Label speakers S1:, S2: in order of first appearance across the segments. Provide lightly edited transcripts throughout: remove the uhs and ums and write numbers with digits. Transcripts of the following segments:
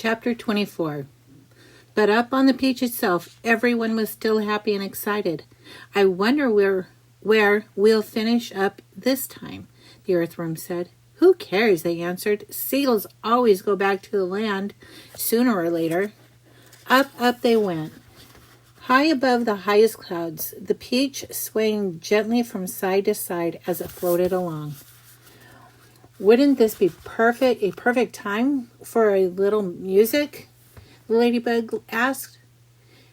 S1: Chapter 24. But up on the beach itself, everyone was still happy and excited. I wonder where we'll finish up this time, the earthworm said. Who cares, they answered. Seals always go back to the land, sooner or later. Up they went. High above the highest clouds, the peach swaying gently from side to side as it floated along. Wouldn't this be a perfect time for a little music? The ladybug asked.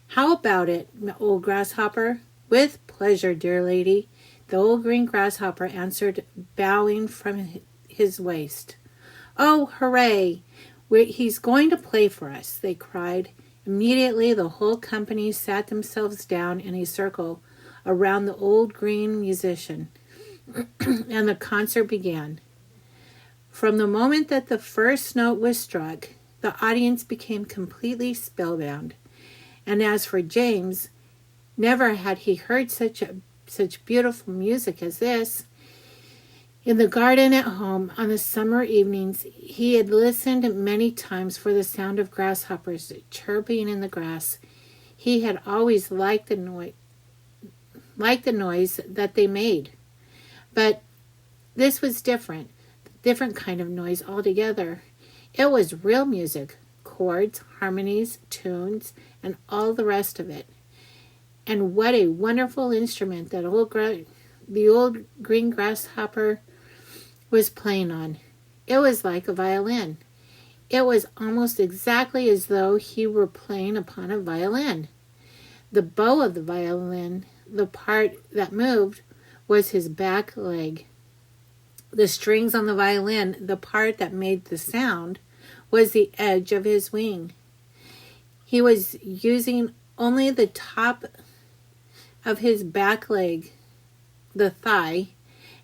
S1: How about it, old grasshopper? With pleasure, dear lady, the old green grasshopper answered, bowing from his waist. Oh, hooray! He's going to play for us, they cried. Immediately the whole company sat themselves down in a circle around the old green musician, and the concert began. From the moment that the first note was struck, the audience became completely spellbound. And as for James, never had he heard such beautiful music as this. In the garden at home on the summer evenings, he had listened many times for the sound of grasshoppers chirping in the grass. He had always liked the noise that they made. But this was different kind of noise altogether. It was real music, chords, harmonies, tunes, and all the rest of it. And what a wonderful instrument that the old green grasshopper was playing on. It was like a violin. It was almost exactly as though he were playing upon a violin. The bow of the violin, the part that moved, was his back leg. The strings on the violin, the part that made the sound, was the edge of his wing. He was using only the top of his back leg, the thigh,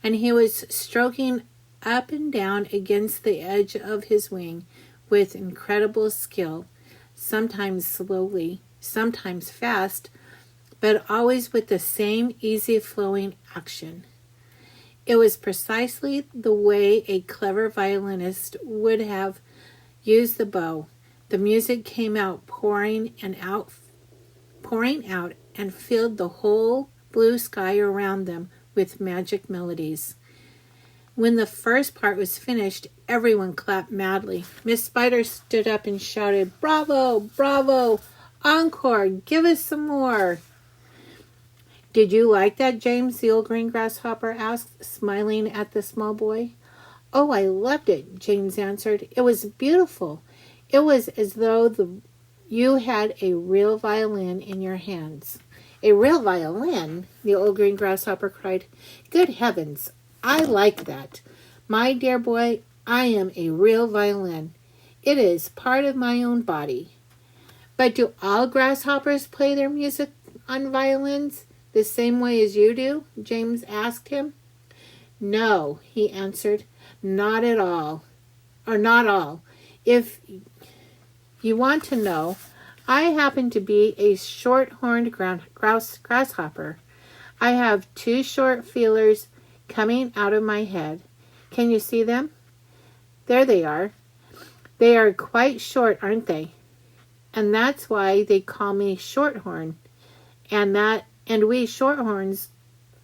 S1: and he was stroking up and down against the edge of his wing with incredible skill, sometimes slowly, sometimes fast, but always with the same easy-flowing action. It was precisely the way a clever violinist would have used the bow. The music came out pouring out and filled the whole blue sky around them with magic melodies. When the first part was finished, everyone clapped madly. Miss Spider stood up and shouted, "Bravo! Bravo! Encore! Give us some more!" Did you like that, James? The old green grasshopper asked, smiling at the small boy. Oh, I loved it, James answered. It was beautiful. It was as though you had a real violin in your hands. A real violin? The old green grasshopper cried. Good heavens, I like that. My dear boy, I am a real violin. It is part of my own body. But do all grasshoppers play their music on violins the same way as you do? James asked him. No, he answered, not at all. Or not all. If you want to know, I happen to be a short-horned grasshopper. I have two short feelers coming out of my head. Can you see them? There they are. They are quite short, aren't they? And that's why they call me Shorthorn. And we Shorthorns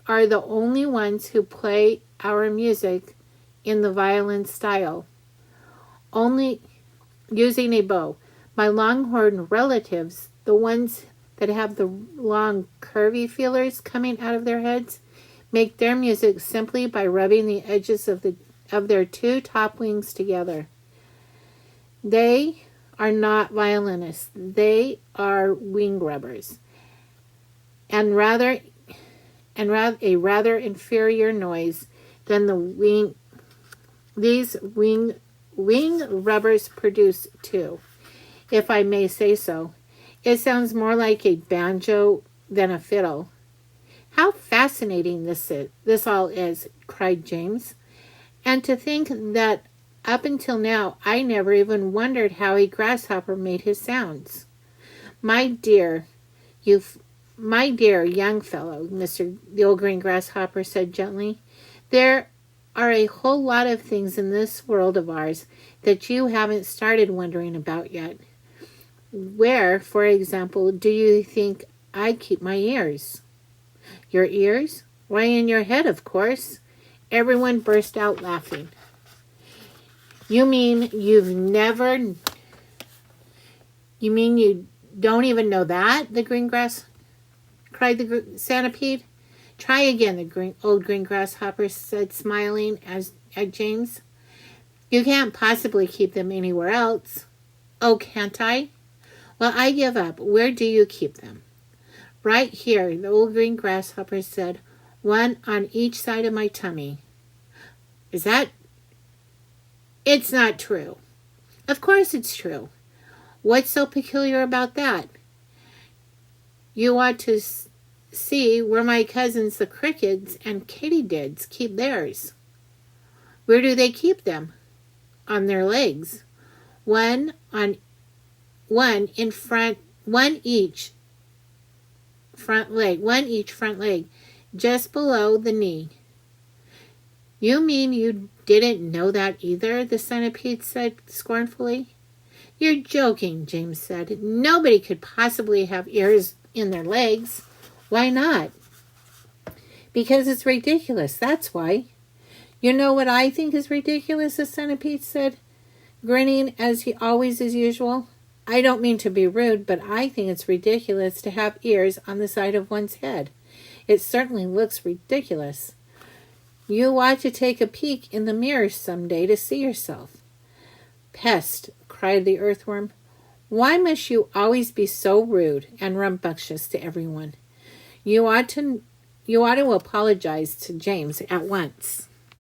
S1: are the only ones who play our music in the violin style, only using a bow. My longhorn relatives, the ones that have the long curvy feelers coming out of their heads, make their music simply by rubbing the edges of their two top wings together. They are not violinists. They are wing rubbers. And a rather inferior noise than these wing rubbers produce too, if I may say so. It sounds more like a banjo than a fiddle. How fascinating this all is, cried James. And to think that up until now I never even wondered how a grasshopper made his sounds. My dear young fellow, the old green grasshopper said gently, there are a whole lot of things in this world of ours that you haven't started wondering about yet. Where, for example, do you think I keep my ears? Your ears? Why, in your head, of course. Everyone burst out laughing. You mean you don't even know that? The green grass cried the centipede. Try again, the old green grasshopper said, smiling at James. You can't possibly keep them anywhere else. Oh, can't I? Well, I give up. Where do you keep them? Right here, the old green grasshopper said, one on each side of my tummy. Is that? It's not true. Of course it's true. What's so peculiar about that? You ought to see where my cousins, the crickets and katydids, keep theirs. Where do they keep them? On their legs. One each front leg, just below the knee. You mean you didn't know that either? The centipede said scornfully. You're joking, James said. Nobody could possibly have ears in their legs. Why not? Because it's ridiculous, that's why. You know what I think is ridiculous, the centipede said, grinning as he always as usual. I don't mean to be rude, but I think it's ridiculous to have ears on the side of one's head. It certainly looks ridiculous. You ought to take a peek in the mirror some day to see yourself. Pest, cried the earthworm. Why must you always be so rude and rambunctious to everyone? You ought to apologize to James at once.